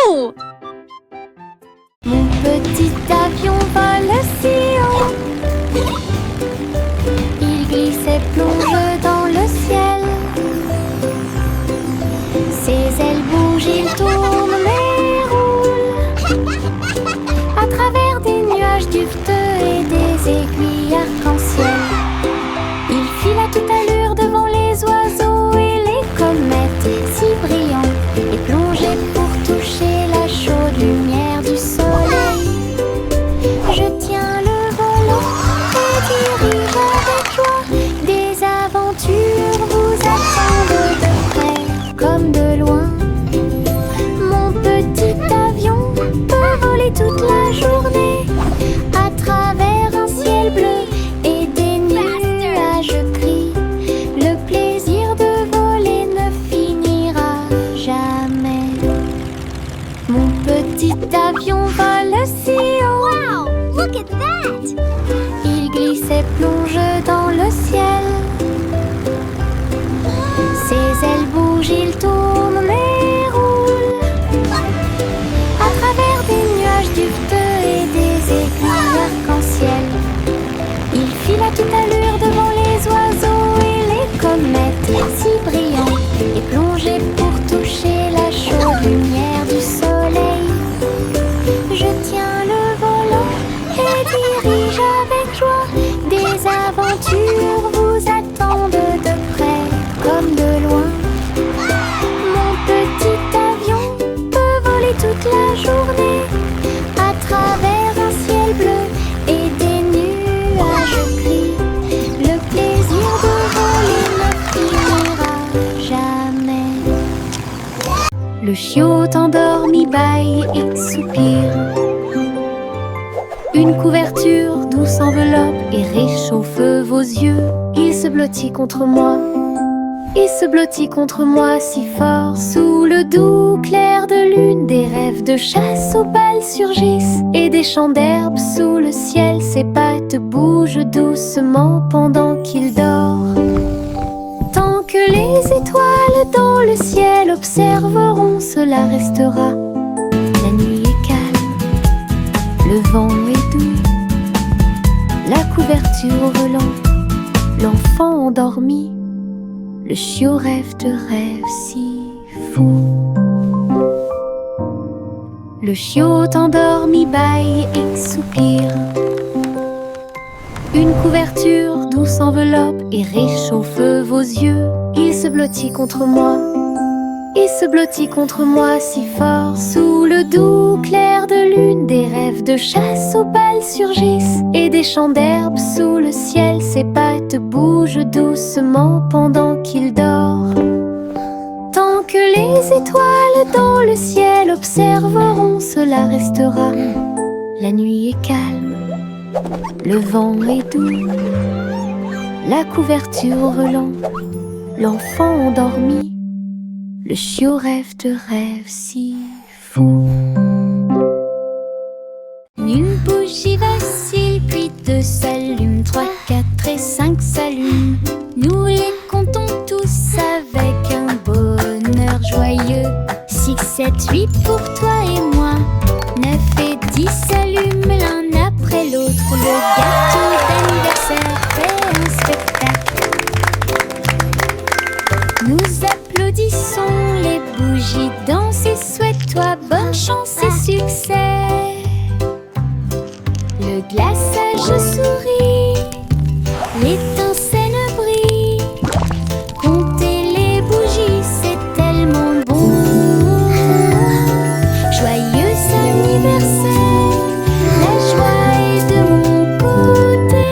Wouhou! Mon petit avion vole si haut. Il glisse et plonge dans le ciel. Ses ailes bougent, il tourne mais roule à travers des nuages duveteux et des aiguilles arc-en-ciel. Il file à toute allure devant les oiseaux et les comètes si brillants et plongé pour toucher la chaude lumière du soleil. Je tiens le volant et dirige avec joie. Des aventures vous attendent de près comme de loin. Mon petit avion peut voler toute la journée à travers un ciel bleu et des nuages gris. Le plaisir de voler ne finira jamais. Mon petit avion vole si haut. Wow! Look at that! Il glisse et plonge dans le ciel. Ses ailes bougent, il tourne et roule à travers des nuages duveteux et des aiguilles arc-en-ciel. Il file à toute allure devant les oiseaux et les comètes si brillants et plongé pour toucher la chaude lumière du soleil. Je tiens le volant et dirige avec joie. Des aventures vous attendent de près comme de loin. Mon petit avion peut voler toute la journée à travers un ciel bleu et des nuages gris. Le plaisir de voler ne finira jamais. Le chiot endormi bâille et soupire. Une couverture douce enveloppe et réchauffe vos yeux. Il se blottit contre moi. Il se blottit contre moi si fort. Sous le doux clair de lune, des rêves de chasse aux balles surgissent. Et des champs d'herbe sous le ciel, ses pattes bougent doucement pendant qu'il dort. Tant que les étoiles dans le ciel observeront, cela restera. La nuit est calme, le vent est doux. La couverture au volant, l'enfant endormi. Le chiot rêve de rêves si fous. Le chiot endormi bâille et soupire. Une couverture douce enveloppe et réchauffe vos yeux. Il se blottit contre moi. Il se blottit contre moi si fort. Sous le doux clair de lune, des rêves de chasse aux balles surgissent. Et des champs d'herbe sous le ciel, ses pattes bougent doucement pendant qu'il dort. Tant que les étoiles dans le ciel observeront, cela restera. La nuit est calme, le vent est doux. La couverture au volant, l'enfant endormi. Le chiot rêve de rêves si fous. Une bougie vacille, puis 2 s'allument, 3, 4 et 5 s'allument. Nous les comptons tous avec un bonheur joyeux. 6, 7, 8 pour toi et moi. 9 et 10 s'allument l'un après l'autre. Le gâteau d'anniversaire fait un spectacle. Nous applaudissons, les bougies dansent et souhaite-toi bonne chance et succès. Le glaçage sourit, l'étincelle brille. Compter les bougies, c'est tellement bon. Joyeux anniversaire, la joie est de mon côté.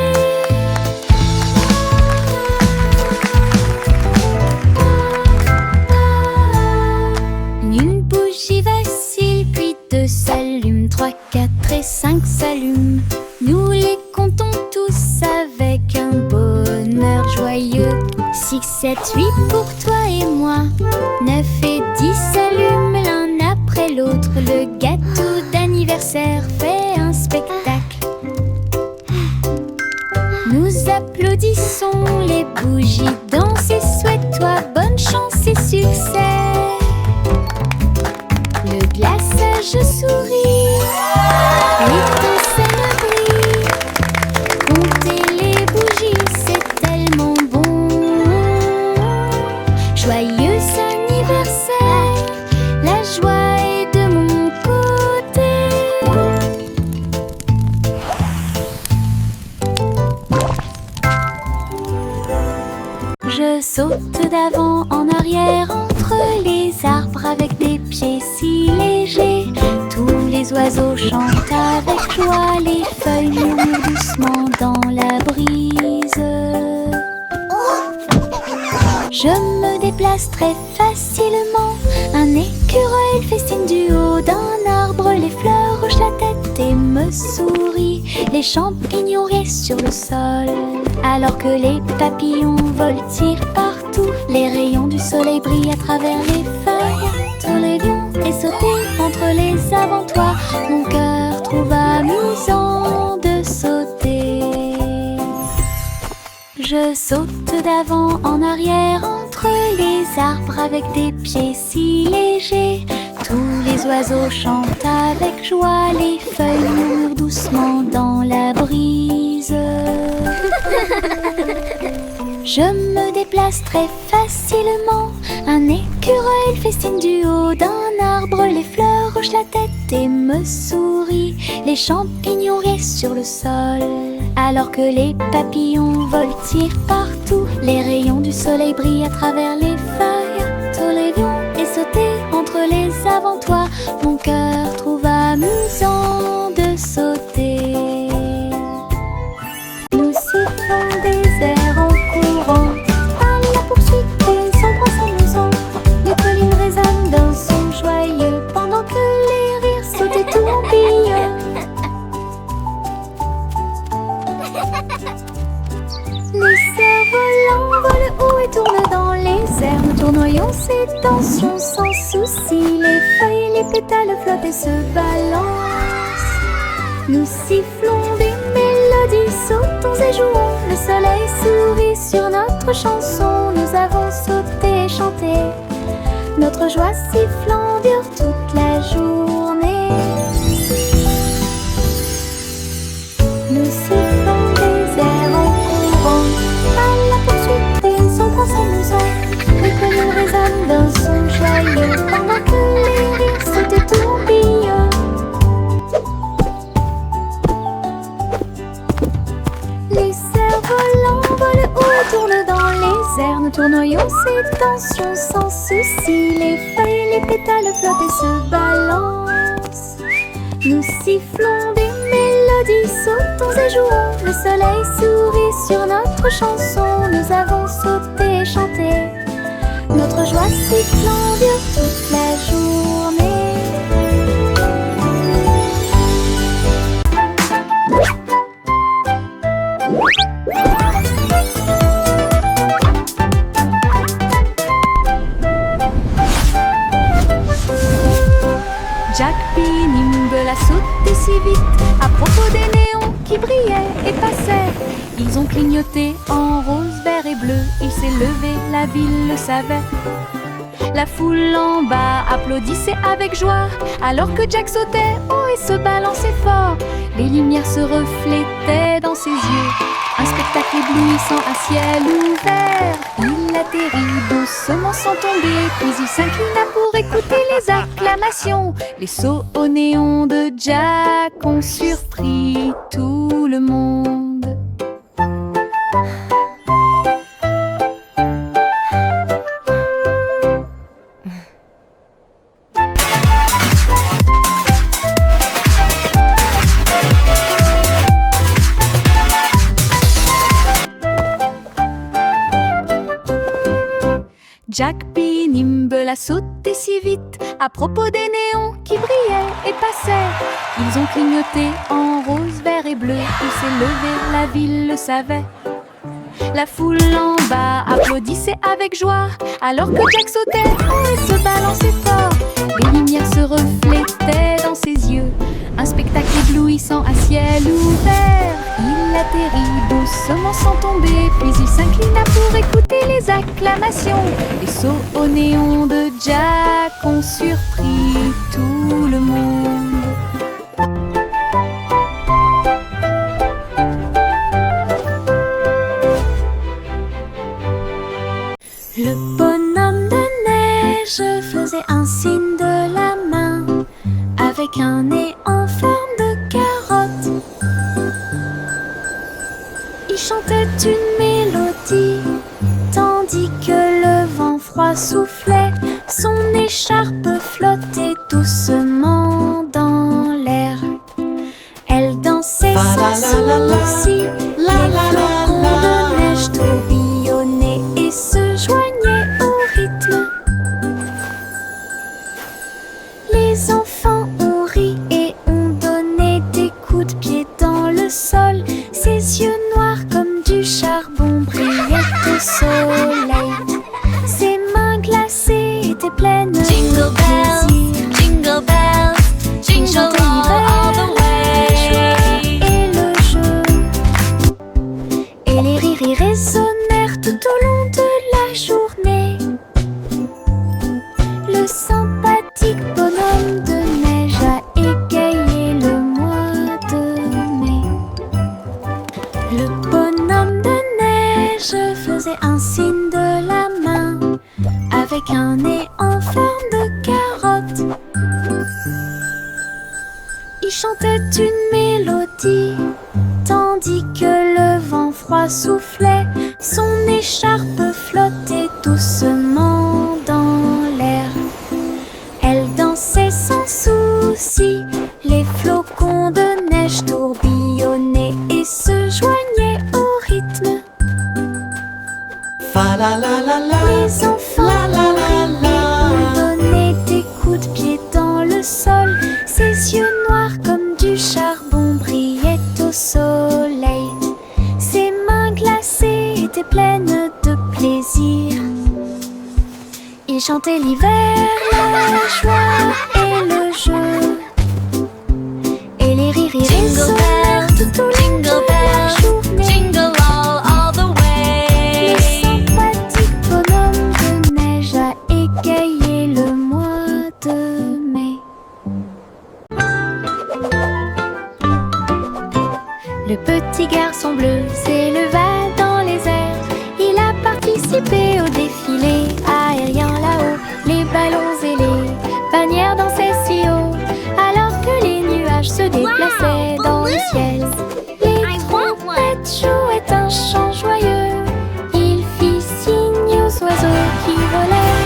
Une bougie vacille, puis 2 s'allument, 3, 4 et 5 s'allument. Nous les comptons tous avec un bonheur joyeux. 6, 7, 8 pour toi et moi. 9 et 10 s'allument l'un après l'autre. Le gâteau d'anniversaire fait un spectacle. Nous applaudissons, les bougies dansent et souhaite-toi bonne chance et succès. Le glaçage je souris. L'étincelle brille. Compter les bougies, c'est tellement bon. Joyeux anniversaire, la joie est de mon côté. Je saute d'avant en arrière entre les arbres avec des pieds si légers. Tous les oiseaux chantent avec joie, les feuilles murmurent doucement dans la brise. Je me déplace très facilement. Un écureuil festine du haut d'un arbre. Les fleurs hochent la tête et me sourient. Les champignons restent sur le sol, alors que les papillons voltigent partout. Les rayons du soleil brillent à travers les feuilles. Tous les lions et sauter entre les avant-toits. Mon cœur trouve amusant de sauter. Je saute d'avant en arrière entre les arbres avec des pieds si légers. Tous les oiseaux chantent avec joie, les feuilles murmurent doucement dans la brise. Je me déplace très facilement. Un écureuil festine du haut d'un arbre. Les fleurs hochent la tête et me sourient. Les champignons restent sur le sol, alors que les papillons voltigent partout. Les rayons du soleil brillent à travers les feuilles. Tous les lions et sauter entre les avant-toits. Mon cœur trouve amusant de sauter. Nous sifflons des airs en courant, à la poursuite et sans point s'amusant. Les collines résonnent d'un son joyeux, pendant que les rires sautent et tourbillonnent. Les cerfs-volants volent haut et tournent dans les airs. Nous tournoyons ces tensions sans souci. Les feuilles et les pétales flottent et se balancent. Nous sifflons des mélodies, sautons et jouons. Le soleil sourit sur notre chanson. Nous avons sauté et chanté. Notre joie sifflant dure toute la journée. Nous sifflons des airs en courant, à la poursuite et sans point s'amusant. Les collines résonnent d'un son joyeux, pendant que les rires sautent et tourbillonnent. Les cerfs-volants volent haut et tournent dans les airs. Nous tournoyons ces tensions sans souci. Les feuilles et les pétales flottent et se balancent. Nous sifflons des mélodies, sautons et jouons. Le soleil sourit sur notre chanson. Nous avons sauté et chanté. Notre joie sifflant dure toute la journée. Jack P. Nimble a sauté si vite à propos des néons qui brillaient et passaient. Ils ont clignoté en rose, vert et bleu. Il s'est levé, la ville le savait. La foule en bas applaudissait avec joie, alors que Jack sautait haut et se balançait fort. Les lumières se reflétaient dans ses yeux, un spectacle éblouissant à ciel ouvert. Il atterrit doucement sans tomber, puis il s'inclina pour écouter les acclamations. Les sauts au néon de Jack ont surpris tout le monde. Jack P. Nimble a sauté si vite à propos des néons qui brillaient et passaient. Ils ont clignoté en rose, vert et bleu. Il s'est levé, la ville le savait. La foule en bas applaudissait avec joie, alors que Jack sautait haut et se balançait fort. Les lumières se reflétaient dans ses yeux, un spectacle éblouissant à ciel ouvert. Il atterrit doucement sans tomber, puis il s'inclina pour écouter les acclamations. Les sauts au néon de Jack ont surpris tout le monde. neige faisait un signe de la main avec un nez en forme de carotte. Il chantait une mélodie tandis que le vent froid soufflait. Son écharpe flottait doucement dans l'air. Elle dansait sans souci. Les flocons de neige tourbillonnaient et se joignaient au rythme. Les enfants ont ri et ont donné des coups de pied dans le sol. Ses yeux noirs comme du charbon brillaient au soleil. Ses mains glacées étaient pleines de Jingle bells, plaisir. jingle bells, jingle all the way. Et le jeu et les rires y résonnèrent tout au long de la journée. Le sympathique bonhomme de neige a égayé le mois de mai. Le bonhomme de neige faisait un signe de la main avec un nez en forme de carotte. Il chantait une mélodie tandis que le vent froid soufflait. Son écharpe flottait doucement dans l'air. Elle dansait sans souci. Les flocons de neige tourbillonnaient et se joignaient au rythme. Fa la la la la. Les enfants ont donné des coups de pied dans le sol. Ses yeux noirs comme du charbon brillaient au soleil. Ses mains glacées étaient pleines de plaisir. Il chantait l'hiver, la joie et le jeu. Et les rires y résonnèrent tout au long de la journée. Jingle all the Le way. sympathique bonhomme de neige a égayé le mois de mai. Le petit garçon bleu s'éleva dans les airs. Il a participé au défilé aérien là-haut. Les ballons et les bannières dansaient si haut, alors que les nuages se déplaçaient dans le ciel. Les trompettes jouaient un chant joyeux. Il fit signe aux oiseaux qui volaient.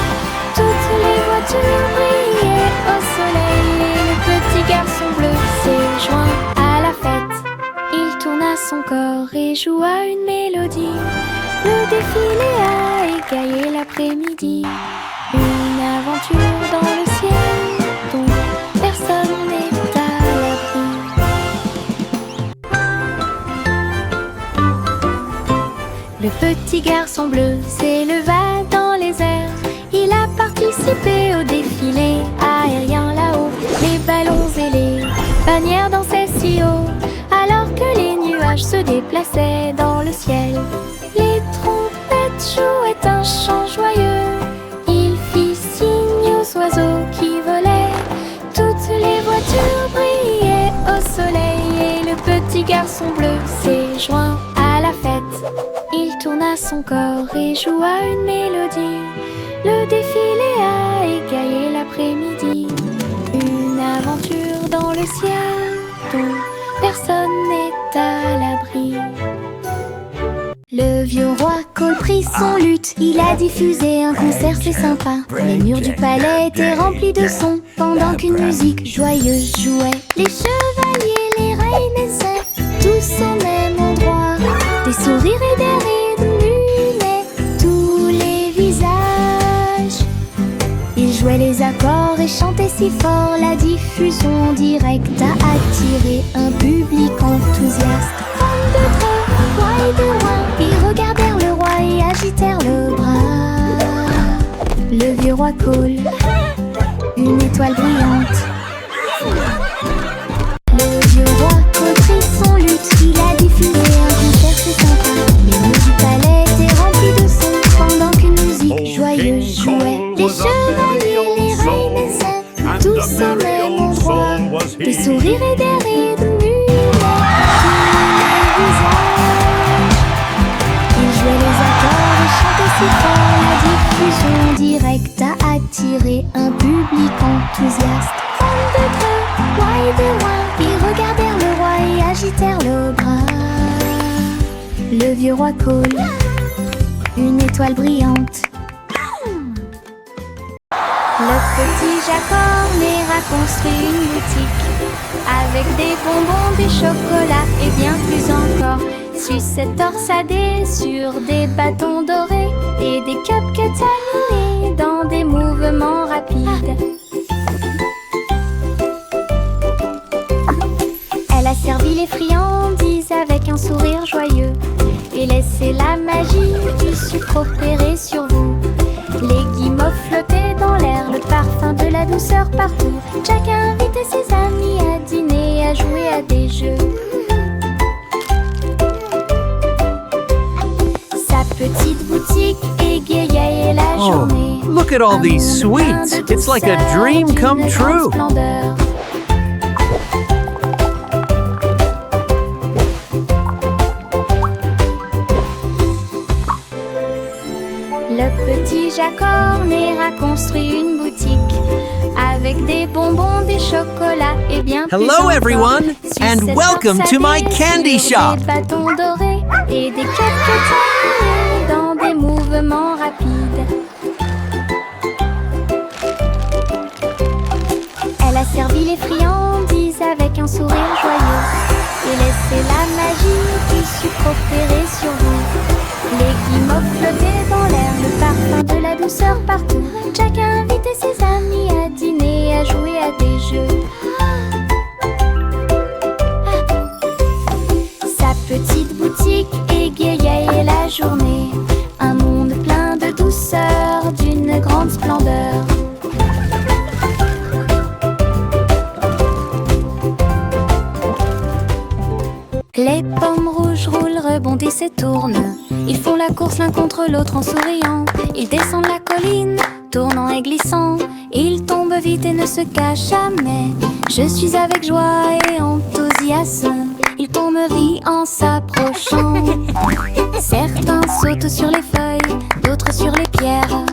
Toutes les voitures brillaient au soleil. Et le petit garçon bleu s'est joint à la fête. Il tourna son corps et joua une mélodie. Le défilé a égayé l'après-midi. Une aventure dans le ciel dont personne n'est à l'abri. Le petit garçon bleu s'éleva dans les airs. Il a participé au défilé aérien là-haut. Les ballons et les bannières dansaient si haut, alors que les nuages se déplaçaient dans le ciel. Les trompettes jouaient un chant joyeux. Il fit signe aux oiseaux qui volaient. Toutes les voitures brillaient au soleil. Et le petit garçon bleu s'est joint à la fête. Il tourna son corps et joua une mélodie. Le défilé a égayé l'après-midi. Une aventure dans le ciel dont personne n'est à l'abri. Le vieux roi Cole prit son luth. Il a diffusé un concert, c'est sympa. Les murs du palais étaient remplis de sons pendant qu'une musique joyeuse jouait. Les chevaliers, les reines essaient tous au même endroit. Des sourires et des rires illuminaient tous les visages. Ils jouaient les accords et chantaient si fort. La diffusion directe a attiré un public enthousiaste. Femmes de près, rois et de loin, ils regardèrent le roi et agitèrent le bras. Le vieux roi Cole, une étoile brillante. Le vieux roi Cole prit son luth. Il a diffusé un concert, c'est sympa. Les murs du palais étaient remplis de sons pendant qu'une musique joyeuse jouait. Les chevaliers, les reines essaient tous au même endroit. Des sourires et des rires illuminaient tous les visages. Ils jouaient les accords et chantaient si fort. La diffusion directe a attirer un public enthousiaste. Fans de creux, loin et de loin, ils regardèrent le roi et agitèrent le bras. Le vieux roi Cole, une étoile brillante. Le petit Jacques Horner a construit une boutique avec des bonbons, des chocolats et bien plus encore. Sucettes torsadées sur des bâtons dorés et des cupcakes animés dans des mouvements rapides. Elle a servi les friandises avec un sourire joyeux et laissé la magie du sucre opérer sur vous. Les guimauves flottaient dans l'air, le parfum de la douceur partout. Jack a invité ses amis à dîner et à jouer à des jeux. Sa petite boutique égayait la journée. Oh, look at all these sweets. It's like a dream come true. Le petit Jacques Horner a construit une boutique avec des bonbons, des chocolats et bien plus Hello encore. everyone, and Sucettes welcome to my torsadées candy sur shop. Des bâtons dorés et des cupcakes animés dans des mouvements rapides. Elle a servi les friandises avec un sourire joyeux et laissé la magie du sucre opérer sur vous. Les guimauves flottaient dans l'air, le parfum de la douceur partout. Jack a invité ses amis à dîner et à jouer à des jeux. Sa petite boutique égayait la journée. Un monde plein de douceur, d'une grande splendeur. Les pommes rouges roulent, rebondissent et tournent. Ils font la course l'un contre l'autre en souriant. Ils descendent la colline, tournant et glissant. Ils tombent vite et ne se cachent jamais. Je suis avec joie et enthousiasme. Ils tombent en s'approchant. Certains sautent sur les feuilles, d'autres sur les pierres.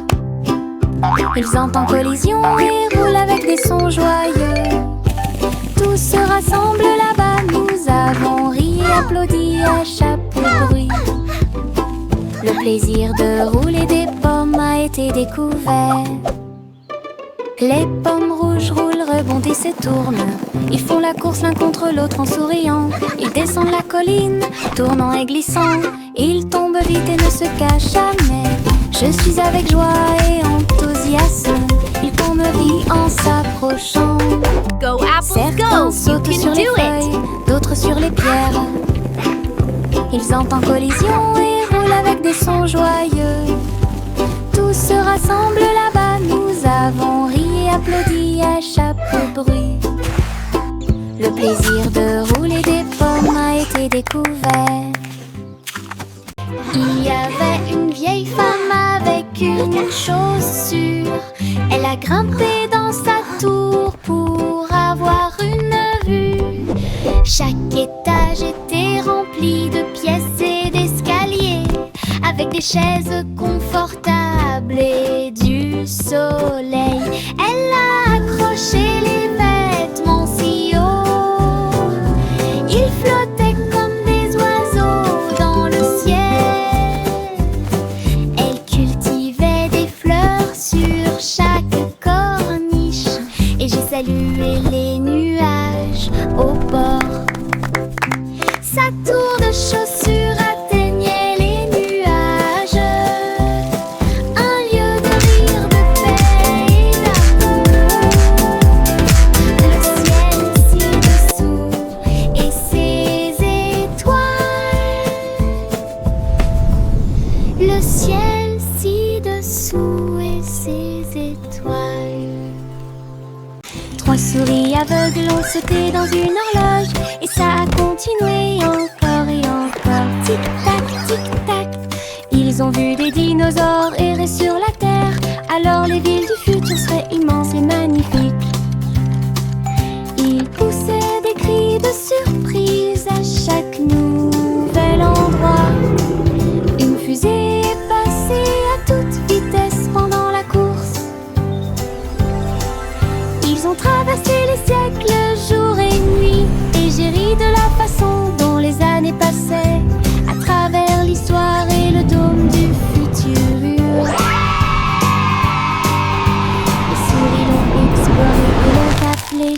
Ils entrent en collision et roulent avec des sons joyeux. Tous se rassemblent là-bas, nous avons ri et applaudi à chaque bruit. Le plaisir de rouler des pommes a été découvert. Les pommes rouges roulent, rebondissent et tournent. Ils font la course l'un contre l'autre en souriant. Ils descendent la colline, tournant et glissant. Ils tombent vite et ne se cachent jamais. Je suis avec joie et enthousiasme. Ils tombent vite en s'approchant. Go apples, Certains go! You sautent sur can les do feuilles, it! d'autres sur les pierres. Ils entrent en collision et roulent avec des sons joyeux. Tous se rassemblent là-bas, nous avons ri et applaudi à chaque bruit. Le plaisir de rouler des pommes a été découvert. Il y avait une vieille femme avec une chaussure. Elle a grimpé dans sa tour pour avoir une vue. Chaque étage était rempli de pièces et d'escaliers, avec des chaises confortables et du soleil. Elle a accroché les vêtements si haut, ils flottaient comme des oiseaux dans le ciel. Elle cultivait des fleurs sur chaque corniche, et j'ai salué les nuages au bord. Sa tour de chaussures atteignait les nuages, un lieu de rire, de paix et d'amour. Le ciel ci-dessous et ses étoiles. Le ciel ci-dessous et ses étoiles. Trois souris aveugles ont sauté dans une horloge, et ça a continué encore et encore. Tic-tac, tic-tac. Ils ont vu des dinosaures errer sur la terre. Alors les villes du futur seraient immenses et magnifiques. Ils poussaient des cris de surprise à chaque nouvel endroit. Une fusée est passée à toute vitesse pendant la course.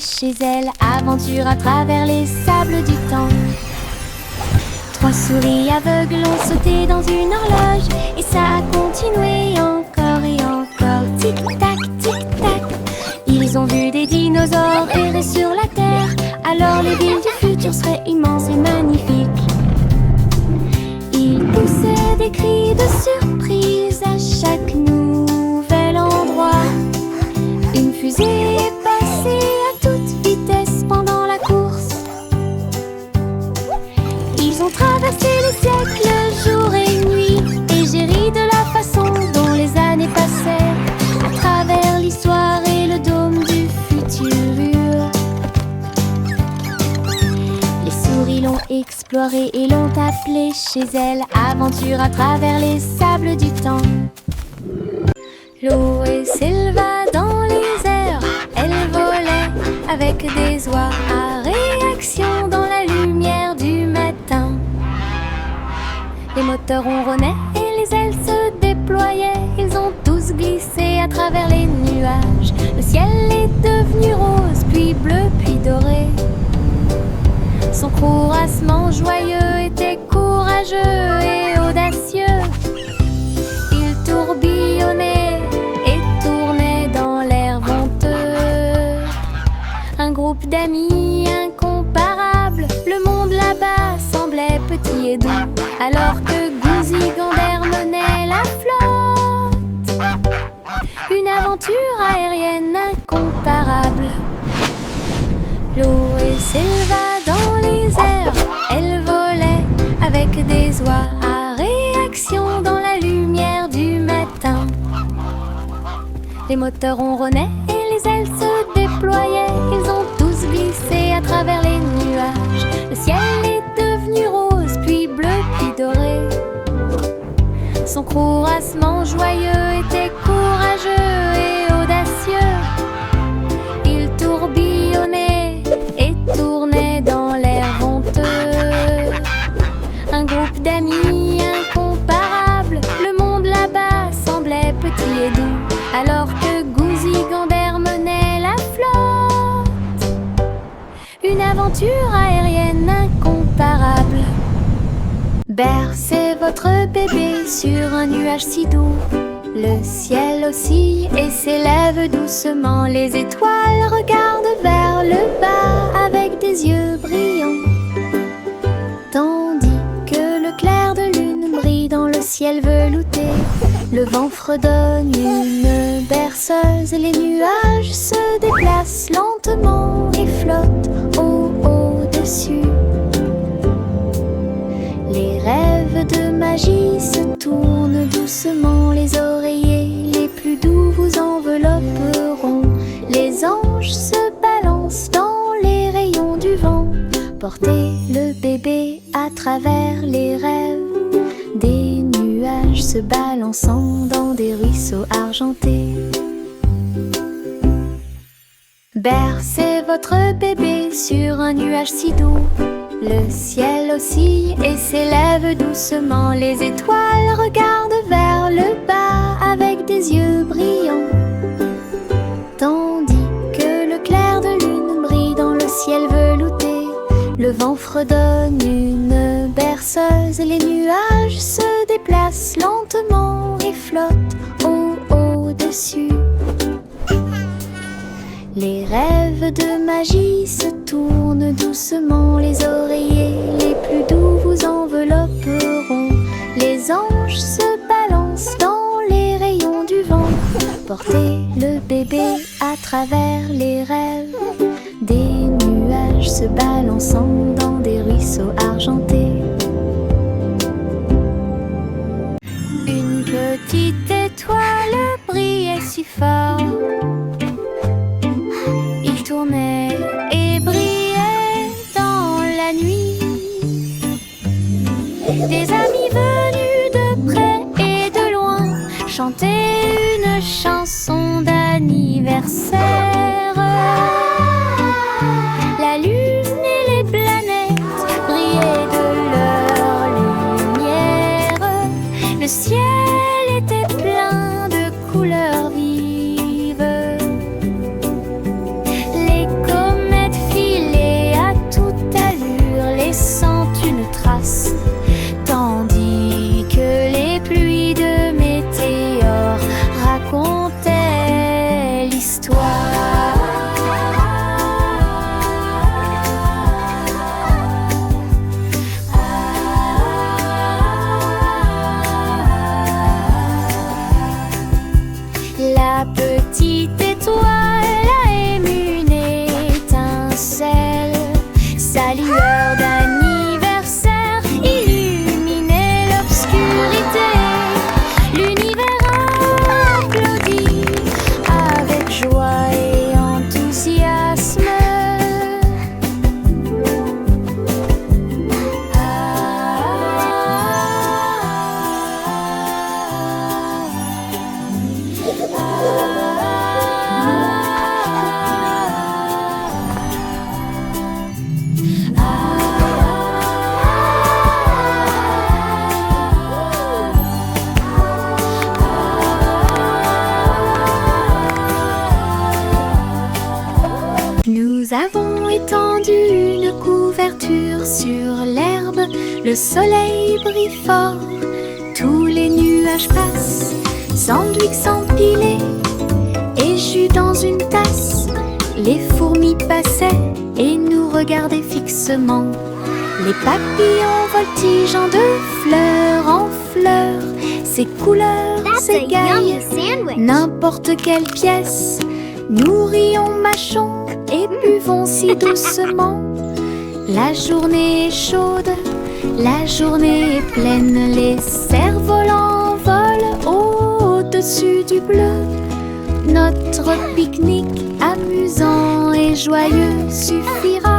chez elle. Aventure à travers les sables du temps. 3 souris aveugles ont sauté dans une horloge et ça a continué encore et encore. Tic-tac, tic-tac. Ils ont vu des dinosaures errer sur la terre. Alors les villes du futur seraient immenses et magnifiques. Ils poussaient des cris de surprise à chaque nouvel endroit. Une fusée est passée à toute vitesse pendant la course. Ils ont traversé les siècles, jour et nuit, et j'ai ri de la façon dont les années passaient à travers l'histoire et le dôme du futur. Les souris l'ont exploré et l'ont appelé chez elle. Aventure à travers les sables du temps. Chloé s'éleva dans les airs. Elle volait avec des oies à réaction dans la lumière du matin. Les moteurs ronronnaient et les ailes se déployaient. Ils ont tous glissé à travers les nuages. Le ciel est devenu rose, puis bleu, puis doré. Son courassement joyeux était courageux et audacieux. Il tourbillonnait et tournait dans l'air venteux. Un groupe d'amis incomparables. Le monde là-bas semblait petit et doux, alors que Gouzi Gander menait la flotte. Une aventure aérienne incomparable. Chloé s'éleva dans les airs. Elle volait avec des oies à réaction dans la lumière du matin. Les moteurs ronronnaient et les ailes se déployaient. Ils ont tous glissé à travers les nuages. Le ciel est devenu rose, puis bleu, puis doré. Son courassement joyeux était courageux et audacieux. Il tourbillonnait et tournait dans l'air venteux. Un groupe d'amis incomparables. Le monde là-bas semblait petit et doux, alors que Gouzi Gander menait la flotte. Une aventure aérienne incomparable. Bercez votre bébé sur un nuage si doux. Le ciel oscille et s'élève doucement. Les étoiles regardent vers le bas avec des yeux brillants, tandis que le clair de lune brille dans le ciel velouté. Le vent fredonne une berceuse. Les nuages se déplacent lentement et flottent au-dessus. Les rêves de magie se tournent doucement. Les oreillers les plus doux vous envelopperont. Les anges se balancent dans les rayons du vent. Portez le bébé à travers les rêves. Des nuages se balançant dans des ruisseaux argentés. Bercez votre bébé sur un nuage si doux. Le ciel oscille et s'élève doucement. Les étoiles regardent vers le bas avec des yeux brillants, tandis que le clair de lune brille dans le ciel velouté. Le vent fredonne une berceuse. Les nuages se déplacent lentement et flottent au-dessus. Les rêves de magie se tournent doucement. Les oreillers les plus doux vous envelopperont. Les anges se balancent dans les rayons du vent. Portez le bébé à travers les rêves. Des nuages se balançant dans des ruisseaux argentés. Une petite étoile brillait si fort. Il tournait et brillait dans la nuit. Des amis venus de près et de loin chantaient une chanson d'anniversaire. La lune et les planètes brillaient de leur lumière. Le ciel était plein de couleurs vives. Les comètes Nous avons étendu une couverture sur l'herbe, le soleil brille fort, tous les nuages passent, sandwich empilés et jus dans une tasse. Les fourmis passaient et nous regardaient fixement. Les papillons voltigeant de fleur en fleur, ces couleurs That's a yummy s'égaillent, sandwich. n'importe quelle pièce. Nous rions, mâchons et buvons si doucement. La journée est chaude, la journée est pleine, les cerfs-volants volent au-dessus du bleu. Notre pique-nique amusant et joyeux suffira.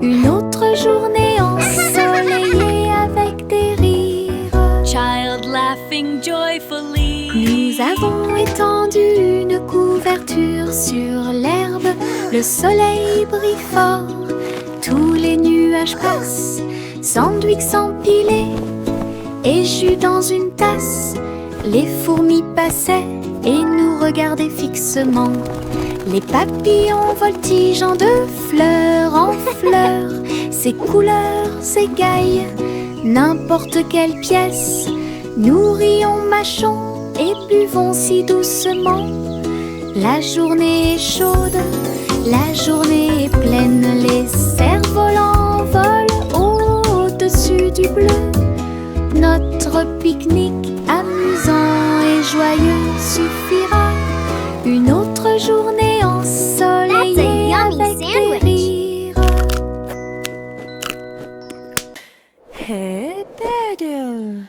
Une autre journée ensoleillée avec des rires. Child laughing joyfully. Nous avons étendu une couverture sur l'herbe, le soleil brille fort, tous les nuages passent, sandwich empilés et jus dans une tasse. Les fourmis passaient et nous regardaient fixement. Les papillons voltigeant de fleur en fleur, ces couleurs s'égaillent, n'importe quelle pièce. Nous rions, mâchons et buvons si doucement. La journée est chaude, la journée est pleine, les cerfs-volants volent au-dessus du bleu. Notre pique-nique amusant et joyeux suffira. Une autre journée ensoleillée That's a yummy avec des sandwich. rires. Hey, Diddle.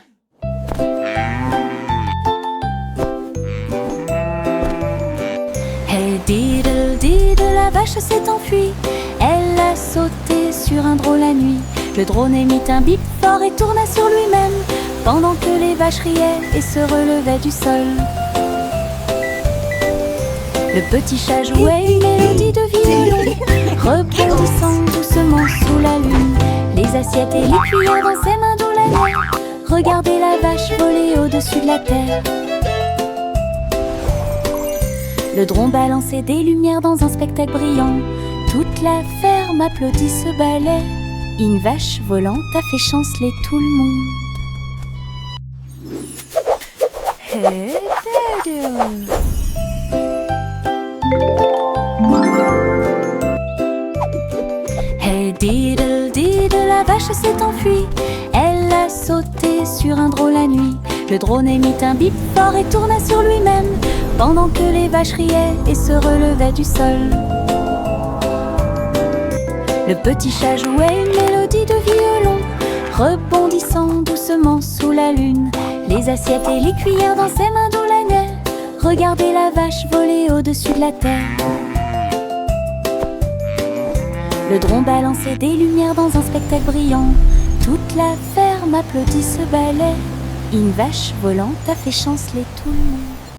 Hey, Diddle, Diddle, la vache s'est enfuie. Elle a sauté sur un drôle la nuit. Le drone émit un bip fort et tourna sur lui-même, pendant que les vaches riaient et se relevaient du sol. Le petit chat jouait une mélodie de violon, rebondissant doucement sous la lune. Les assiettes et les cuillères dans ses mains d'où la nuit. Regardez la vache voler au-dessus de la terre. Le drone balançait des lumières dans un spectacle brillant. Toute la ferme applaudit ce ballet. Une vache volante a fait chanceler tout le monde. Hey, Diddle. Hey, Diddle, Diddle, la vache s'est enfuie. Elle a sauté sur un drôle la nuit. Le drone émit un bip fort et tourna sur lui-même, pendant que les vaches riaient et se relevaient du sol. Le petit chat jouait une mélodie de violon, rebondissant doucement sous la lune. Les assiettes et les cuillères dans ses mains d'où la neige. Regardez la vache voler au-dessus de la terre. Le drone balançait des lumières dans un spectacle brillant. Toute la ferme applaudit ce ballet. Une vache volante a fait chanceler tout le monde.